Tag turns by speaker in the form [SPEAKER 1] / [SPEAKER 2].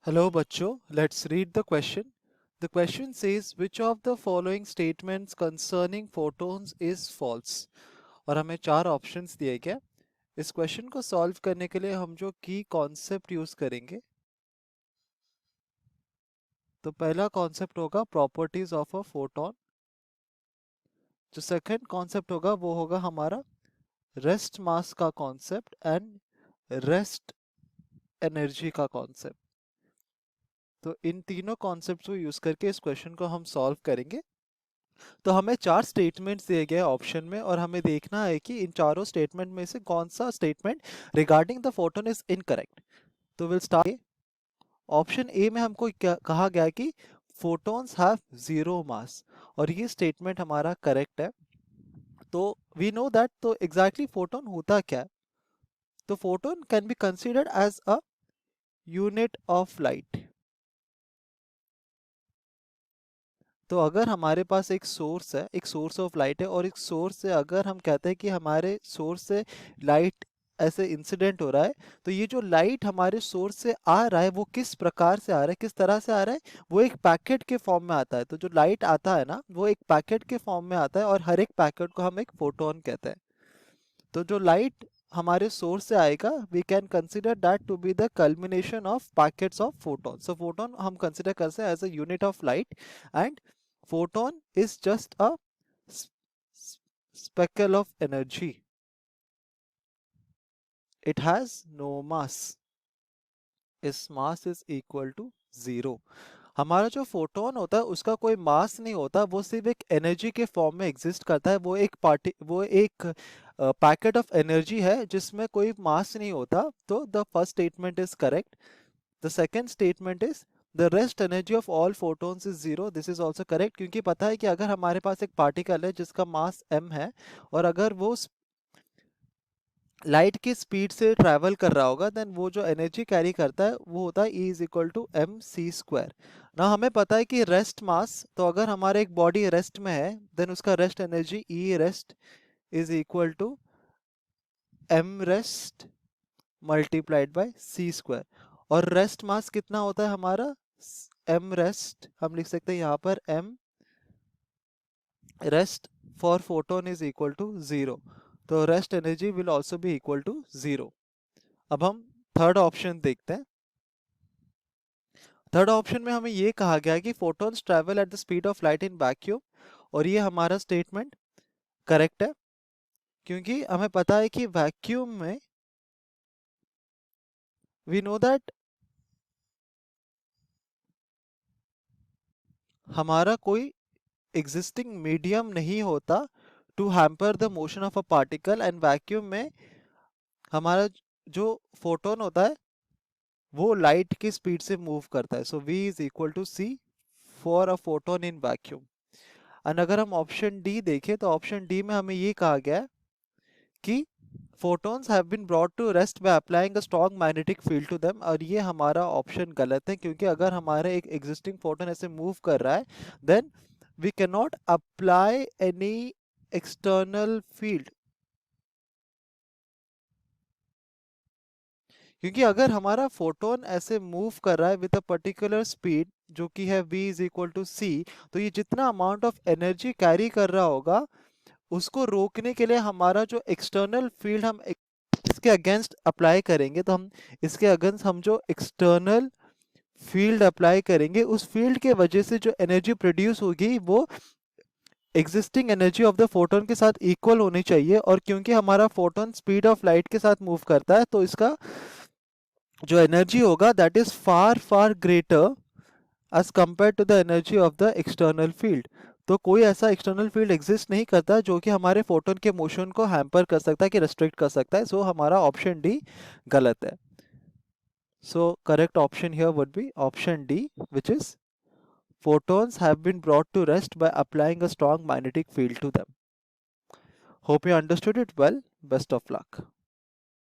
[SPEAKER 1] Hello बच्चों, let's read the question. The question says which of the following statements concerning photons is false? और हमें चार options दिए गए। इस क्वेश्चन को सॉल्व करने के लिए हम जो की कॉन्सेप्ट यूज करेंगे, तो पहला कॉन्सेप्ट होगा प्रॉपर्टीज ऑफ अ फोटोन। जो सेकंड कॉन्सेप्ट होगा वो होगा हमारा रेस्ट मास का कॉन्सेप्ट एंड रेस्ट एनर्जी का कॉन्सेप्ट। तो इन तीनों कॉन्सेप्ट्स को यूज करके इस क्वेश्चन को हम सॉल्व करेंगे। तो हमें चार स्टेटमेंट्स दिए गए ऑप्शन में और हमें देखना है कि इन चारों स्टेटमेंट में से कौन सा statement regarding the photon is incorrect. तो विल स्टार्ट। ऑप्शन ए में हमको क्या कहा गया कि फोटॉन्स हैव जीरो मास, और ये स्टेटमेंट हमारा करेक्ट है। तो वी नो दैट, तो एग्जैक्टली फोटोन होता क्या है? तो photon can be considered as a unit of light. तो अगर हमारे पास एक सोर्स है, एक सोर्स ऑफ लाइट है, और एक सोर्स से अगर हम कहते हैं कि हमारे सोर्स से लाइट ऐसे इंसिडेंट हो रहा है, तो ये जो लाइट हमारे सोर्स से आ रहा है वो किस प्रकार से आ रहा है, किस तरह से आ रहा है? वो एक पैकेट के फॉर्म में आता है। तो जो लाइट आता है ना, वो एक पैकेट के फॉर्म में आता है, और हर एक पैकेट को हम एक फोटोन कहते हैं। तो जो लाइट हमारे सोर्स से आएगा, we can consider that to be the culmination of packets of photon. So photon हम कंसिडर करते हैं as a unit of light, and photon is just a speckle of energy. It has no mass. Its mass is equal to zero. हमारा जो photon होता है उसका कोई मास नहीं होता, वो सिर्फ एक एनर्जी के फॉर्म में एग्जिस्ट करता है। वो एक पैकेट ऑफ एनर्जी है जिसमें कोई मास नहीं होता। तो the first statement is correct. The second statement is the rest energy of all photons is zero. This is also correct, क्योंकि पता है कि अगर हमारे पास एक पार्टिकल है जिसका मास m है, और अगर वो लाइट की स्पीड से ट्रैवल कर रहा होगा, देन वो जो एनर्जी कैरी करता है वो होता है E is equal to M C square. ना हमें पता है कि रेस्ट मास, तो अगर हमारे एक बॉडी रेस्ट में है, देन उसका rest energy E rest is equal to M rest multiplied by C square. और रेस्ट मास कितना होता है हमारा? एम रेस्ट हम लिख सकते हैं यहाँ पर M rest for photon is equal to zero. तो rest energy will also be equal to zero. अब हम थर्ड ऑप्शन देखते हैं। थर्ड ऑप्शन में हमें ये कहा गया है कि photons travel at the speed of light in vacuum, और ये हमारा स्टेटमेंट करेक्ट है, क्योंकि हमें पता है कि वैक्यूम में वी नो दैट हमारा कोई एग्जिस्टिंग मीडियम नहीं होता to hamper the motion of a particle, and vacuum में हमारा जो फोटोन होता है वो लाइट की स्पीड से मूव करता है। So v is equal to c for a photon in vacuum. And अगर हम ऑप्शन डी देखें, तो ऑप्शन डी में हमें ये कहा गया है कि photons have been brought to rest by applying a strong magnetic field to them, और ये हमारा ऑप्शन गलत है, क्योंकि अगर हमारा एक एग्जिस्टिंग फोटोन ऐसे मूव कर रहा है, then we can not apply any external field. क्योंकि अगर हमारा फोटोन ऐसे मूव कर रहा है विद अ पर्टिकुलर स्पीड जो कि है v इज इक्वल टू सी, तो ये जितना अमाउंट ऑफ एनर्जी कैरी कर रहा होगा, उसको रोकने के लिए हमारा जो एक्सटर्नल फील्ड हम इसके अगेंस्ट अप्लाई करेंगे, तो हम इसके अगेंस्ट हम जो एक्सटर्नल फील्ड अप्लाई करेंगे, उस फील्ड के वजह से जो एनर्जी प्रोड्यूस होगी वो existing energy of the photon के साथ इक्वल होनी चाहिए। और क्योंकि हमारा फोटोन स्पीड ऑफ लाइट के साथ मूव करता है, तो इसका जो एनर्जी होगा that is far far greater as compare to the energy of the external field. तो कोई ऐसा एक्सटर्नल फील्ड एग्जिस्ट नहीं करता जो कि हमारे फोटोन के मोशन को हैम्पर कर सकता है, कि रेस्ट्रिक्ट कर सकता है। सो हमारा ऑप्शन डी गलत है। So correct option here would be option D, which is photons have been brought to rest by applying a strong magnetic field to them. Hope you understood it well. Best of luck.